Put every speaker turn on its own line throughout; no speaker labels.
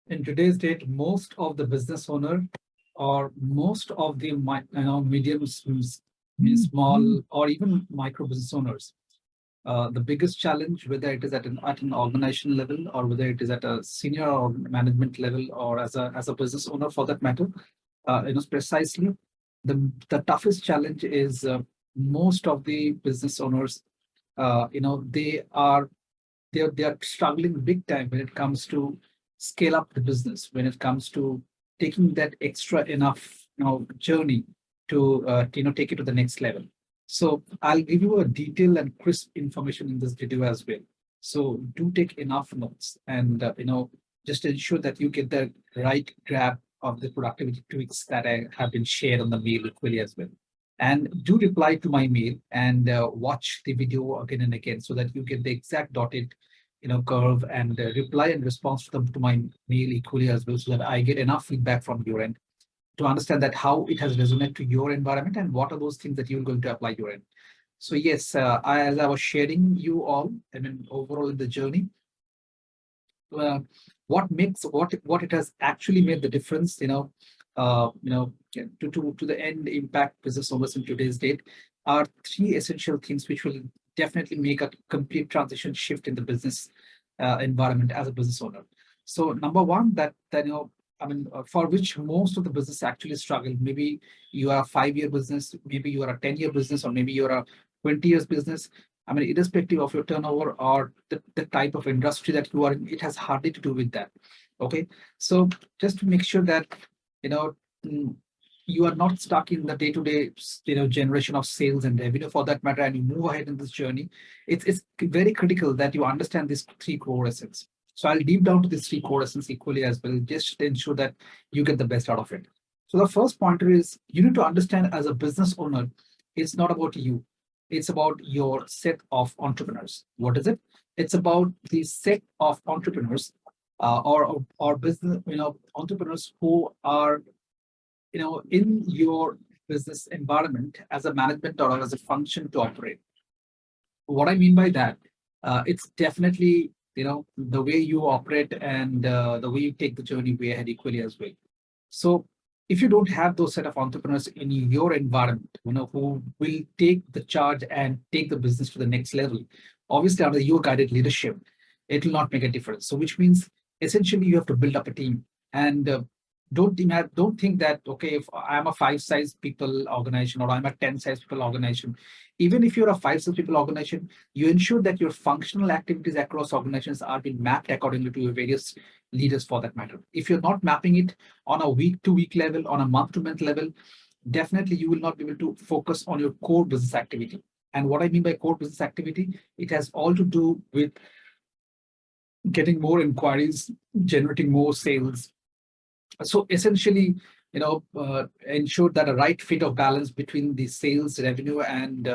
In today's date, most of the business owner or most of the medium, small, or even micro business owners, the biggest challenge, whether it is at an organization level or whether it is at a senior or management level or as a business owner for that matter, precisely the toughest challenge is most of the business owners, they are struggling big time when it comes to scale up the business, when it comes to taking that extra enough journey to take it to the next level. So I'll give you a detailed and crisp information in this video as well. So do take enough notes and just ensure that you get the right grab of the productivity tweaks that I have been shared on the mail equally as well. And do reply to my mail and watch the video again and again so that you get the exact dotted curve and reply and response to my mail equally as well, so that I get enough feedback from your end to understand that how it has resonated to your environment and what are those things that you're going to apply your end. So yes, as I was sharing you all, I mean overall in the journey, uh, what it has actually made the difference, to the end impact business owners in today's date are three essential things which will definitely make a complete transition shift in the business environment as a business owner. So number one, for which most of the business actually struggle. Maybe you are a 5-year business, maybe you are a 10-year business, or maybe you're a 20 years business. I mean, irrespective of your turnover or the type of industry that you are in, it has hardly to do with that. Okay. So just to make sure that, you know, mm, you are not stuck in the day-to-day, generation of sales and revenue for that matter, and you move ahead in this journey, it's very critical that you understand these three core essence. So I'll deep down to these three core essence equally as well, just to ensure that you get the best out of it. So the first pointer is you need to understand as a business owner, it's not about you. It's about your set of entrepreneurs. What is it? It's about the set of entrepreneurs or business, entrepreneurs who are, in your business environment as a management or as a function to operate. What I mean by that, it's definitely, the way you operate and the way you take the journey way ahead equally as well. So if you don't have those set of entrepreneurs in your environment, who will take the charge and take the business to the next level, obviously under your guided leadership, it will not make a difference. So which means essentially you have to build up a team and don't think that, okay, if I'm a 5 size people organization or I'm a 10 size people organization, even if you're a 5 size people organization, you ensure that your functional activities across organizations are being mapped accordingly to your various leaders for that matter. If you're not mapping it on a week to week level, on a month to month level, definitely you will not be able to focus on your core business activity. And what I mean by core business activity, it has all to do with getting more inquiries, generating more sales. So essentially, ensure that a right fit of balance between the sales revenue and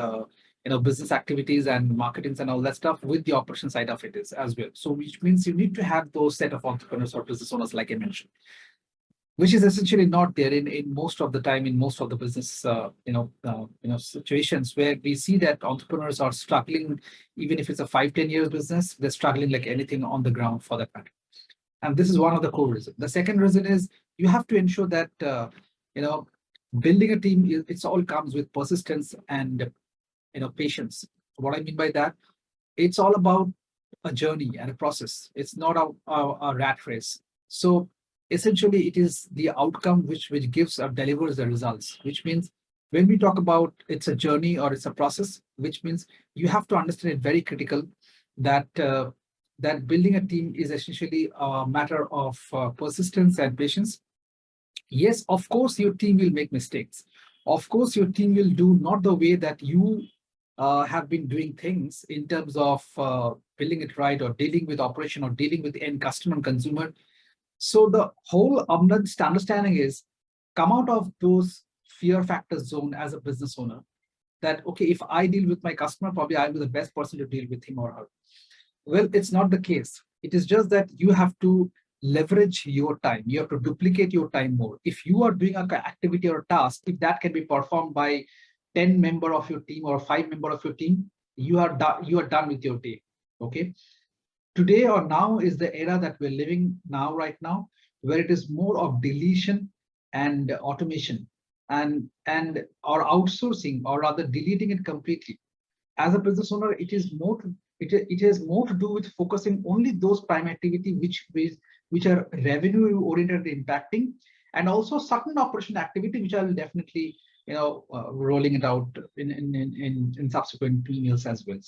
business activities and marketings and all that stuff with the operation side of it is as well. So which means you need to have those set of entrepreneurs or business owners, like I mentioned, which is essentially not there in most of the time in most of the business situations where we see that entrepreneurs are struggling. Even if it's a 5-10 years business, they're struggling like anything on the ground for that matter. And this is one of the core reasons. The second reason is you have to ensure that you know building a team, it's all comes with persistence and patience. What I mean by that, it's all about a journey and a process. It's not a rat race. So essentially, it is the outcome which gives or delivers the results. Which means when we talk about it's a journey or it's a process, which means you have to understand it very critical that that building a team is essentially a matter of persistence and patience. Yes, of course, your team will make mistakes. Of course, your team will do not the way that you have been doing things in terms of building it right or dealing with operation or dealing with the end customer and consumer. So the whole understanding is come out of those fear factor zone as a business owner. That okay, if I deal with my customer, probably I'll be the best person to deal with him or her. Well, it's not the case. It is just that you have to leverage your time. You have to duplicate your time more. If you are doing an activity or a task, if that can be performed by 10 member of your team or 5 member of your team, you are done with your day. Okay. today or now is the era that we're living now, right now, where it is more of deletion and automation and or outsourcing, or rather deleting it completely. As a business owner, it has more to do with focusing only those prime activity which are revenue oriented impacting, and also certain operation activity which I will definitely rolling it out in subsequent emails as well.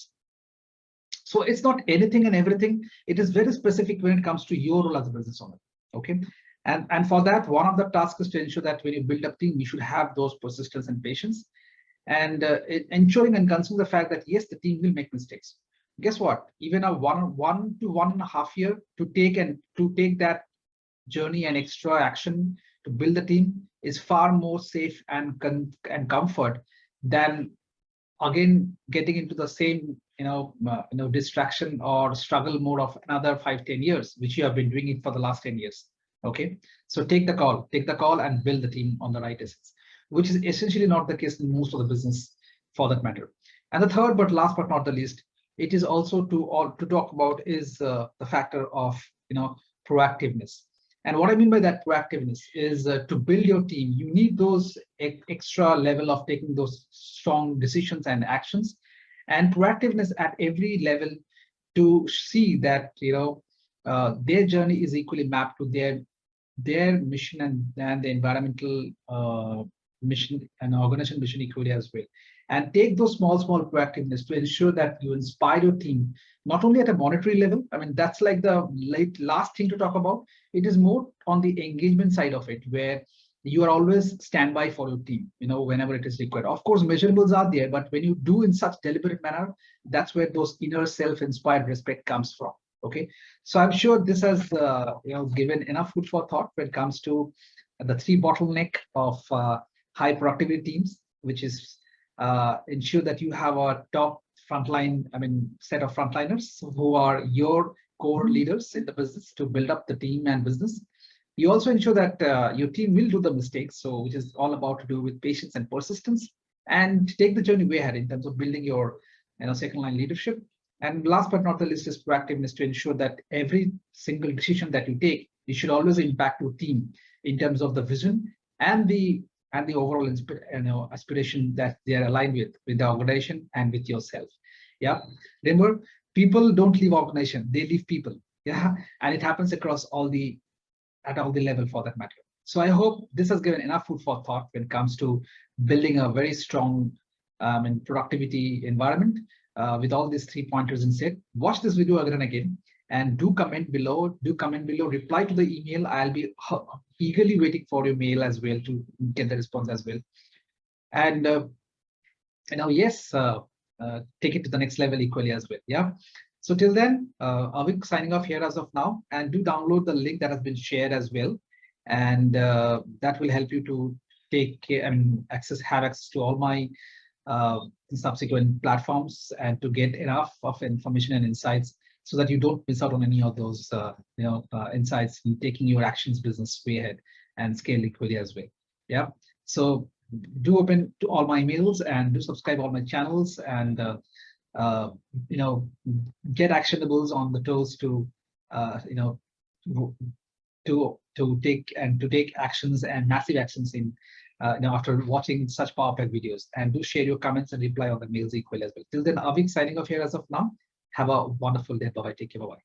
So it's not anything and everything. It is very specific when it comes to your role as a business owner. Okay. And for that, one of the tasks is to ensure that when you build up team, you should have those persistence and patience, and ensuring and considering the fact that yes, the team will make mistakes. Guess what? Even a one to 1.5 year to take that journey and extra action to build the team is far more safe and comfort than again getting into the same distraction or struggle mode of another 5-10 years, which you have been doing it for the last 10 years. Okay, so take the call and build the team on the right assets, which is essentially not the case in most of the business for that matter. And the third, but last but not the least, it is also to talk about is the factor of proactiveness. And what I mean by that proactiveness is to build your team, you need those extra level of taking those strong decisions and actions, and proactiveness at every level to see that their journey is equally mapped to their mission and the environmental mission and organization mission equally as well. And take those small proactiveness to ensure that you inspire your team, not only at a monetary level. I mean, that's like the last thing to talk about. It is more on the engagement side of it, where you are always standby for your team, whenever it is required. Of course, measurables are there, but when you do in such deliberate manner, that's where those inner self-inspired respect comes from. Okay, so I'm sure this has given enough food for thought when it comes to the three bottleneck of high productivity teams, which is ensure that you have a top frontline, set of frontliners who are your core leaders in the business to build up the team and business. You also ensure that your team will do the mistakes, so which is all about to do with patience and persistence, and take the journey way ahead in terms of building your second line leadership. And last but not the least is proactiveness to ensure that every single decision that you take, you should always impact your team in terms of the vision and the overall aspiration that they are aligned with the organization and with yourself. Yeah, remember, people don't leave organization, they leave people. Yeah, and it happens across all the level for that matter. So I hope this has given enough food for thought when it comes to building a very strong productivity environment with all these 3 pointers instead. Watch this video again and again, and do comment below, reply to the email. I'll be eagerly waiting for your mail as well to get the response as well. And yes, take it to the next level equally as well. Yeah. So till then, Avik signing off here as of now, and do download the link that has been shared as well, and that will help you to have access to all my subsequent platforms, and to get enough of information and insights so that you don't miss out on any of those insights in taking your actions business way ahead and scale equally as well. Yeah. So do open to all my emails and do subscribe all my channels, and get actionables on the tools to take actions and massive actions in after watching such power-packed videos. And do share your comments and reply on the mails equally as well. Till then, Avik signing off here as of now. Have a wonderful day. Bye-bye. Take care. Bye-bye.